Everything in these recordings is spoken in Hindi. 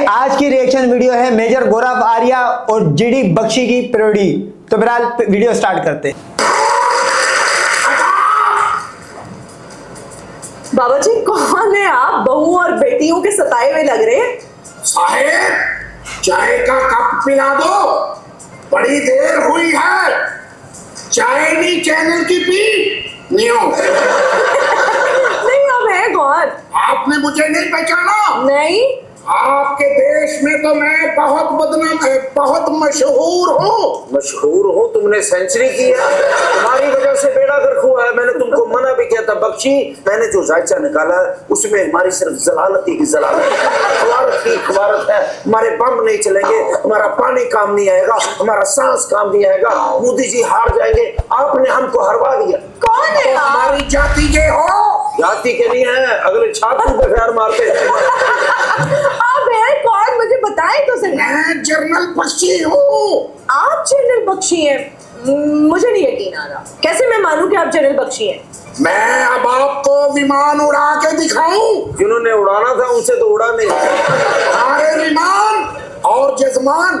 आज की रिएक्शन वीडियो है मेजर गौरव आर्या और जीडी बख्शी की पैरोडी। तो बहरहाल वीडियो स्टार्ट करते हैं। बाबा जी कौन है आप? बहू और बेटियों के सताए हुए लग रहे हैं। साहेब चाय का कप पिला दो, बड़ी देर हुई है। चाय नहीं चैनल की पी नियो। नहीं अब है कौन? आपने मुझे नहीं पहचाना? नहीं। आपके देश में तो मैं बहुत बदनाम बहुत मशहूर हूँ। मशहूर हो? तुमने सेंचुरी की है, तुम्हारी वजह से बेड़ा गर्क हुआ है। मैंने तुमको मना भी किया था बख्शी, मैंने जो जायचा निकाला उसमें हमारी सिर्फ जलालत ही की जलालत है, खवारत की खवारत है। हमारे बम नहीं चलेंगे, हमारा पानी काम नहीं आएगा, हमारा सांस काम नहीं आएगा, मोदी जी हार जाएंगे। आपने हमको हरवा दिया। कौन है तो हमारी जाति के हो? जाति के नहीं है, अगले छात्र पे फैर मारते हैं। आप है कौन? मुझे बताएं तो सही। मैं जनरल बख्शी हूँ। आप जनरल बख्शी हैं? मुझे नहीं यकीन आ रहा। कैसे मैं मानूं कि आप जनरल बख्शी हैं? मैं अब आपको विमान उड़ा के दिखाऊं? जिन्होंने उड़ाना था उनसे तो उड़ा नहीं। हमारे विमान और जजमान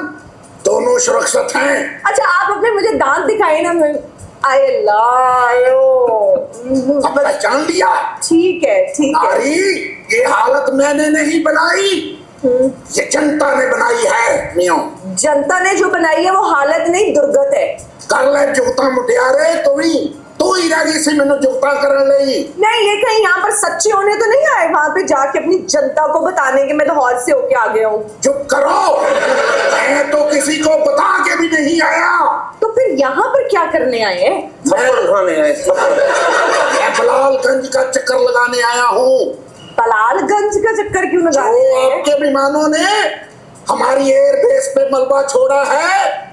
दोनों सुरक्षित हैं। अच्छा आप अपने मुझे दांत दिखाए ना। आए लायो। अब पहचान लिया? ठीक है ठीक है। अरे ये हालत मैंने नहीं बनाई, ये जनता ने बनाई है मियों। जनता ने जो बनाई है वो हालत नहीं दुर्गत है। कर ले जुगता मुटियारे तू ही रागी से मैंने जुगता कर ले। नहीं ये कहीं यहाँ पर सच्चे होने तो नहीं आए वहां पे जाके अपनी जनता को बताने के मैं तो हौद से होके आ गया हूँ। चुप करो, मैं तो किसी को बता के भी नहीं आया। तो फिर यहाँ पर क्या करने आए हैं? थप्पड़ खाने आए। मैं बलालगंज का चक्कर लगाने आया हूँ। बलालगंज का चक्कर क्यों लगा रहे जो हैं? आपके विमानों ने हमारी एयरबेस पे मलबा छोड़ा है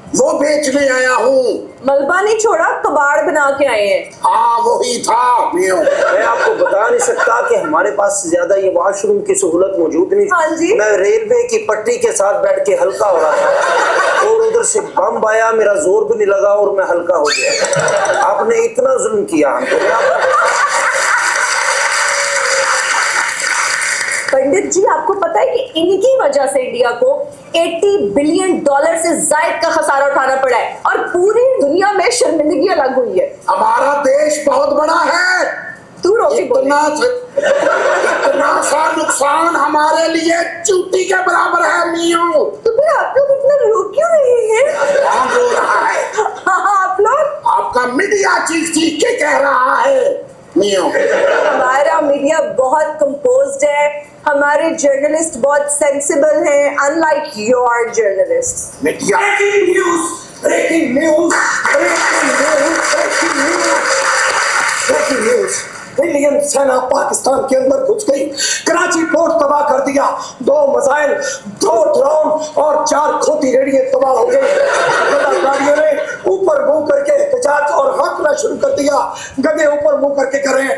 वो बेचने आया हूँ। मलबा नहीं छोड़ा, कबाड़ बना के आए हैं। हाँ वही था मियों। मैं आपको बता नहीं सकता कि हमारे पास ज्यादा ये वॉशरूम की सहूलत मौजूद नहीं। हाँ जी। मैं रेलवे की पट्टी के साथ बैठ के हल्का हो रहा था और उधर से बम आया, मेरा जोर भी नहीं लगा और मैं हल्का हो गया। आपने इतना जुल्म किया हमको। पंडित जी आपको पता है कि इनकी वजह से इंडिया को 80 बिलियन डॉलर से ज्यादा का खसारा उठाना पड़ा है और पूरी दुनिया में शर्मिंदगी अलग हुई है। हमारा देश बहुत बड़ा है, दूर होके बोले। इतना सा नुकसान हमारे लिए चूटी के बराबर है मियों। तो फिर आप लोग इतना रो क्यों रहे हैं? कौन रो रहा है? आप लोग? आपका मीडिया चीख चीख के कह रहा है मियों। हमारा मीडिया बहुत कंपोज्ड है, हमारे जर्नलिस्ट बहुत सेंसिबल हैं, unlike your journalist. Media breaking news breaking news breaking news breaking news breaking news. Indian सेना पाकिस्तान के अंदर घुस गई, कराची पोर्ट तबाह कर दिया, 2 मिसाइल 2 ड्रोन और 4 खोटी रेडियो तबाह हो गए। गाड़ियों ने ऊपर मुंह करके एहतजाज और हौसला शुरू कर दिया। गधे ऊपर मुंह करके कर रहे हैं।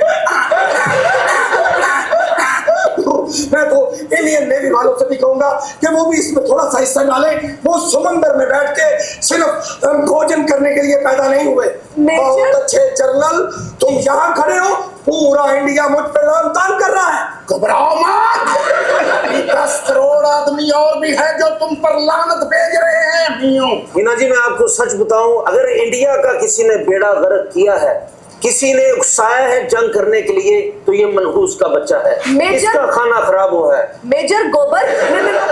मैं तो इंडियन नेवी वालों से भी कहूंगा कि वो भी इसमें थोड़ा सा हिस्सा डालें। वो समंदर में बैठ के सिर्फ भोजन करने के लिए पैदा नहीं हुए। बहुत अच्छे जनरल, तुम यहाँ खड़े हो, पूरा इंडिया मुझ पे तान कर रहा है। घबराओ मत, 10 करोड़ आदमी और भी है जो तुम पर लानत भेज रहे हैं मियों। मीना जी मैं आपको सच बताऊं, अगर इंडिया का किसी ने बेड़ा गर्क किया है, किसी ने उकसाया है जंग करने के लिए, तो ये मनहूस का बच्चा है। इसका खाना खराब हुआ है। मेजर गोबर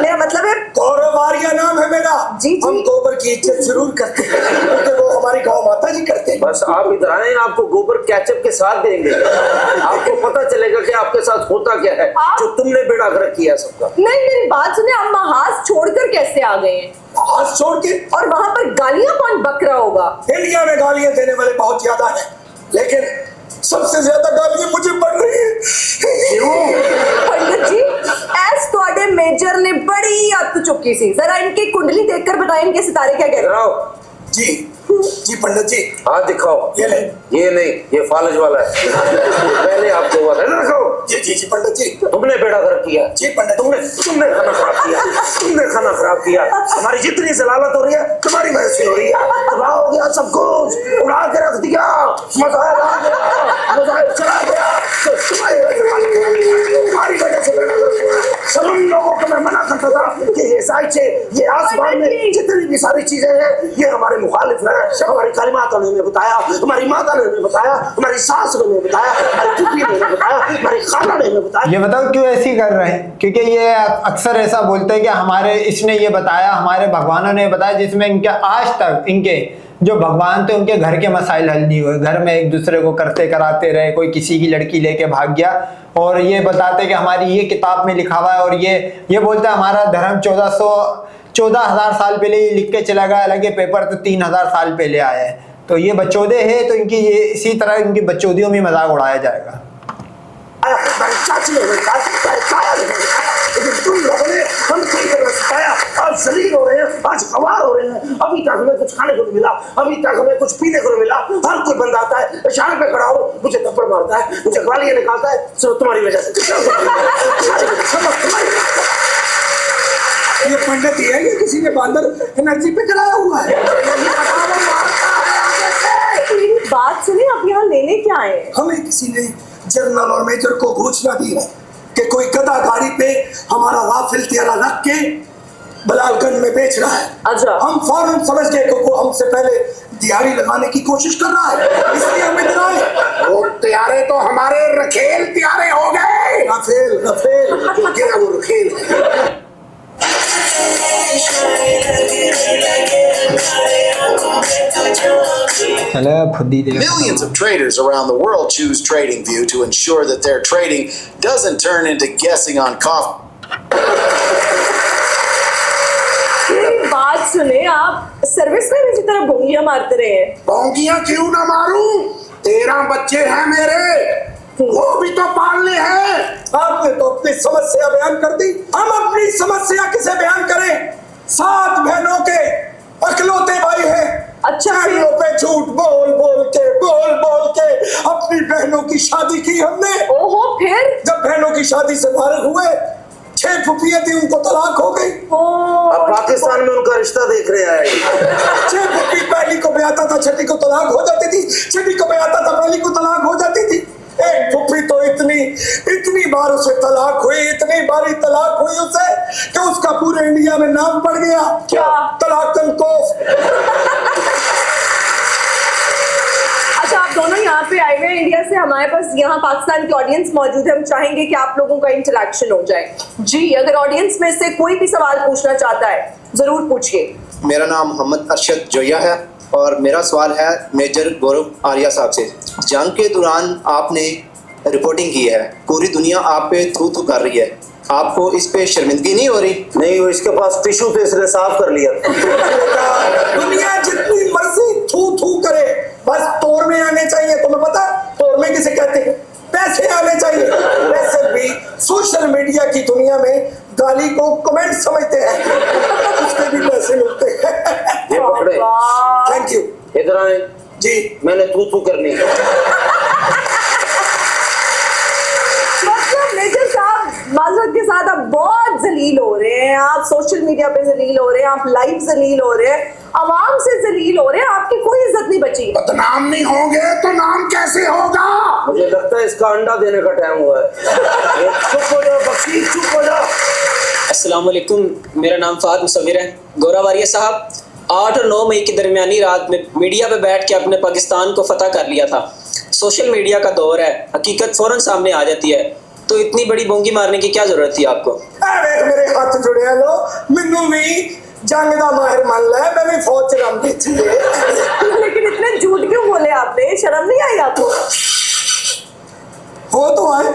मेरा मतलब है गौरव आर्या नाम है मेरा। जी जी। हम गोबर की इज्जत जरूर करते हैं क्योंकि वो हमारी गौ माता जी करते हैं। बस आप इधर आए, आपको गोबर केचप के साथ देंगे, आपको पता चलेगा कि आपके साथ होता क्या है जो तुमने बेड़ा गर्क किया सबका। नहीं मेरी बात सुने, आप महाज छोड़कर कैसे आ गए हैं? हाथ छोड़ के? और वहां पर गालियां कौन बक रहा होगा? इंडिया में गालियां देने वाले बहुत ज्यादा हैं, लेकिन सबसे ज्यादा गालियां मुझे पड़ रही है। पंडित जी एस थोड़े मेजर ने बड़ी अत चुकी सी, जरा इनकी कुंडली देखकर बताएं इनके सितारे क्या कहते हैं। जी जी पंडित जी। हाँ दिखाओ। ये ले। ये नहीं, ये फालज वाला है। पहले आपको हुआ था ना, दिखाओ। जी जी जी पंडित जी। तुमने बेड़ा गर्क किया। जी पंडित। तुमने खाना खराब किया, तुमने खाना खराब किया। हमारी जितनी जलालत हो रही है तुम्हारी वजह से हो रही है। तबाह हो गया सब कुछ, उड़ा के रख दिया, मजाइल आ गया, मजाइल चला गया, तो तुम्हारी वजह से सब उन लोगों को मैं मना करता चाहता था कि ये जायचे, ये आसमान में जितनी भी सारी चीजें हैं ये हमारे मुखालिफ हैं। हमारी कलिमात ने हमें बताया, हमारी माता ने हमें बताया, हमारी सास ने हमें बताया, हमारी फूफी ने हमें बताया, हमारी खाला ने हमें बताया। ये बताओ क्यों ऐसी कर रहे हैं? क्योंकि ये अक्सर ऐसा बोलते हैं कि हमारे इसने ये बताया, हमारे भगवानों ने बताया, जिसमें इनके आज तक इनके जो भगवान थे उनके घर के मसाइल हल नहीं हुए। घर में एक दूसरे को करते कराते रहे, कोई किसी की लड़की लेके भाग गया और ये बताते कि हमारी ये किताब में लिखा हुआ है और ये बोलता है हमारा धर्म 14,000 साल पहले ये लिख के चला गया, हालांकि पेपर तो 3,000 साल पहले आया है। तो ये बच्चोदे है, तो इनकी ये इसी तरह इनकी बच्चोदियों में मजाक उड़ाया जाएगा। हमारी चाची ने हमें बताया, हमारे ताया ने हमें बताया, लेकिन तुम लोगों ने हम कई तरह सिखाया। आज जलील हो रहे हैं, आज गवार हो रहे हैं। अभी तक हमें कुछ खाने को नहीं मिला, अभी तक हमें कुछ पीने को नहीं मिला। हर कोई बंदा आता है, इशारे पे खड़ा हो, मुझे थप्पड़ मारता है, मुझे गालियां निकालता है, सिर्फ तुम्हारी वजह से। ये पंडित ही है कि किसी ने बांदर एनर्जी पे कराया हुआ है? बात सुनिए, आप यहाँ लेने क्या आए? हमें किसी ने जनरल और मेजर को घोषणा दी है कि कोई गधा गाड़ी पे हमारा राफेल तेरा रख के बलालगंज में बेच रहा है। अच्छा। हम फौरन समझ गए कि वो हमसे पहले दिहाड़ी लगाने की कोशिश कर रहा है, इसलिए हमें डराए। वो त्यारे तो हमारे रखेल त्यारे हो गए। राफेल राफेल जो गिरा वो रखेल। Millions of traders around the world choose TradingView to ensure that their trading doesn't turn into guessing on coffee. बात सुने, आप सर्विस में इसी तरह भोंगियां मारते रहे। भोंगियां क्यों ना मारूं? 13 बच्चे हैं मेरे, वो भी तो पालने हैं। आपने तो अपनी समस्या बयान कर दी, हम अपनी समस्या किसे बयान करें? 7 बहनों के अकलौते भाई हैं। अच्छा, चैनलों पे झूठ बोल बोल के अपनी बहनों की शादी की हमने। ओहो, फिर जब बहनों की शादी से फारिग हुए, 6 फुफियां थी, उनको तलाक हो गई। अब पाकिस्तान में उनका रिश्ता देख रहे हैं। 6 फुफी पहली को ब्याहता था, छठी को तलाक हो जाती थी, छठी को ब्याहता था, पहली को तलाक हो जाती थी। एक फुफी तो इतनी बार उसे तलाक हुई, इतनी बारी तलाक हुई उसे कि उसका पूरे इंडिया में नाम पड़ गया। क्या? तलाकन कोफ। अच्छा, आप दोनों यहाँ पे आए हुए हैं इंडिया से, हमारे पास यहाँ पाकिस्तान की ऑडियंस मौजूद है। हम चाहेंगे कि आप लोगों का इंटरेक्शन हो जाए। जी, अगर ऑडियंस में से कोई भी सवाल पूछना चाहता है जरूर पूछिए। मेरा नाम मोहम्मद अरशद जोया है और मेरा सवाल है मेजर गौरव आर्या साहब से। जंग के दौरान आपने रिपोर्टिंग की है, पूरी दुनिया आप पे थू थू कर रही है, आपको इस पे शर्मिंदगी नहीं हो रही? नहीं, वो इसके पास टिश्यू थे, इसने साफ कर लिया। दुनिया जितनी मर्जी थू थू करे, बस तोड़ में आने चाहिए। तुम्हें पता है तोड़ में किसे कहते हैं? पैसे आने चाहिए। वैसे भी सोशल मीडिया की दुनिया में गाली को कमेंट समझते हैं, उसके भी पैसे मिलते हैं। ये पकड़े। Thank you. इधर आए जी। मैंने तू तू करनी है। मेजर साहब, माजरत के साथ आप बहुत जलील हो रहे हैं, आप सोशल मीडिया पे जलील हो रहे हैं, आप लाइव जलील हो रहे हैं, आवाम से जलील हो रहे हैं, आपकी कोई इज्जत नहीं बची। बदनाम नहीं होंगे तो नाम कैसे होगा? मुझे लगता है इसका अंडा देने का टाइम हुआ है। चुप हो जाओ बख्शी, चुप हो जाओ। अस्सलाम वालेकुम, मेरा नाम फाद मुसव्विर है। गौरव आर्या साहब 8 और 9 मई की दरमियानी रात में मीडिया पे बैठ के अपने पाकिस्तान को फतह कर लिया था। सोशल मीडिया का दौर है, हकीकत फौरन सामने आ जाती है, तो इतनी बड़ी बोंगी मारने की क्या जरूरत थी आपको? मेरे हाथ जुड़े लो, मैनू भी जंग दा माहिर मान लै, मैं भी फौज च रम दी। लेकिन इतने झूठ क्यों बोले आपने? शर्म नहीं आई आपको? हो तो आए।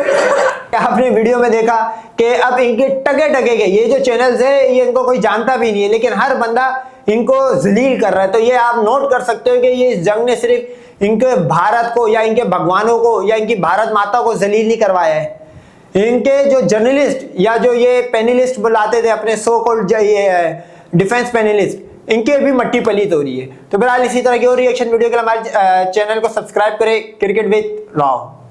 आपने वीडियो में देखा कि अब इनके टगे के ये जो चैनल्स है ये इनको कोई जानता भी नहीं है, लेकिन हर बंदा इनको जलील कर रहा है। तो ये आप नोट कर सकते हो कि ये इस जंग ने सिर्फ इनके भारत को या इनके भगवानों को या इनकी भारत माता को जलील नहीं करवाया है, इनके जो जर्नलिस्ट या जो ये पैनलिस्ट बुलाते थे अपने सो कॉल्ड ये डिफेंस पैनलिस्ट, इनके भी मट्टी पलीत हो रही है। तो बहरहाल इसी तरह की और रिएक्शन वीडियो के लिए हमारे चैनल को सब्सक्राइब करें। Cricket with Rao.